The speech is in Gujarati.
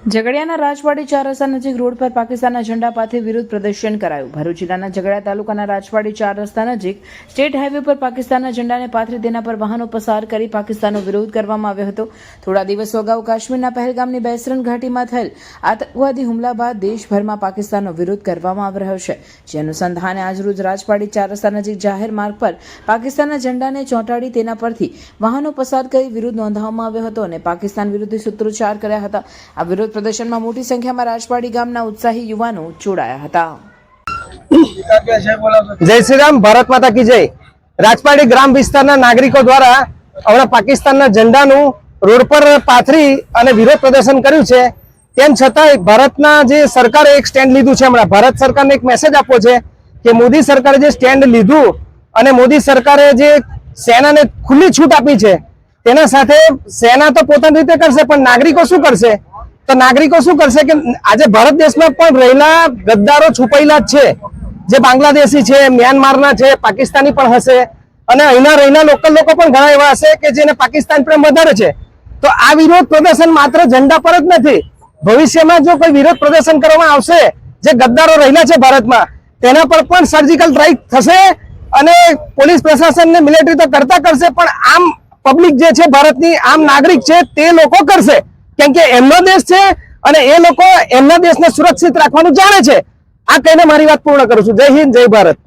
ઝઘડિયાના રાજવાડી 4 રસ્તા નજીક રોડ પર પાકિસ્તાનના ઝંડા પાસે વિરોધ પ્રદર્શન કરાયું। ભરૂચ જિલ્લાના ઝઘડિયા તાલુકાના રાજવાડી 4 રસ્તા નજીક સ્ટેટ હાઈવે પર પાકિસ્તાનના ઝંડાને પાથરી તેના પર વાહનો પસાર કરી પાકિસ્તાનનો વિરોધ કરવામાં આવ્યો હતો। થોડા દિવસો અગાઉ કાશ્મીરના પહેલગામની બેસરન ઘાટીમાં થયેલ આતંકવાદી હુમલા બાદ દેશભરમાં પાકિસ્તાનનો વિરોધ કરવામાં આવી રહ્યો છે। જે અનુસંધાને આજરોજ રાજવાડી 4 રસ્તા નજીક જાહેર માર્ગ પર પાકિસ્તાનના ઝંડાને ચોંટાડી તેના પરથી વાહનો પસાર કરી વિરોધ નોંધાવવામાં આવ્યો હતો અને પાકિસ્તાન વિરુદ્ધ સૂત્રોચ્ચાર કર્યા હતા। આ વિરોધ પ્રદર્શનમાં મોટી સંખ્યામાં રાજવાડી ગામના ઉત્સાહી યુવાનો જોડાયા હતા। જય શ્રી રામ, ભારત માતા કી જય। રાજવાડી ગ્રામ વિસ્તારના નાગરિકો દ્વારા હમણાં પાકિસ્તાનના ઝંડાનું રોડ પર પાથરી અને વિરોધ પ્રદર્શન કર્યું છે। તેમ છતાંય ભારતના જે સરકારે એક સ્ટેન્ડ લીધું છે। હમણાં ભારત સરકારને એક મેસેજ આપવો છે કે મોદી સરકારે જે સ્ટેન્ડ લીધું અને મોદી સરકારે જે સેનાને ખુલ્લી છૂટ આપી છે તેના સાથે સેના તો પોતાની રીતે કરશે, પણ નાગરિકો શું કરશે? તો નાગરિકો શું કરશે કે આજે ભારત દેશમાં પણ રહેલા ગદ્દારો છુપાયેલા જ છે, જે બાંગ્લાદેશી છે, મ્યાનમારના છે, પાકિસ્તાની પણ હશે અને અહીંના રહેલા લોકલ લોકો પણ ઘણા એવા હશે કે જેને પાકિસ્તાન પ્રેમ વધારે છે। તો આ વિરોધ પ્રદર્શન માત્ર ઝંડા પર જ નથી, ભવિષ્યમાં જો કોઈ વિરોધ પ્રદર્શન કરવામાં આવશે જે ગદ્દારો રહેલા છે ભારતમાં, તેના પર પણ સર્જિકલ સ્ટ્રાઇક થશે અને પોલીસ પ્રશાસન ને મિલિટરી તો કરતા કરશે, પણ આમ પબ્લિક જે છે ભારતની આમ નાગરિક છે તે લોકો કરશે, કેમ કે એમનો દેશ છે અને એ લોકો એમના દેશને સુરક્ષિત રાખવાનું જાણે છે। આ કહીને મારી વાત પૂર્ણ કરું છું। જય હિન્દ, જય ભારત।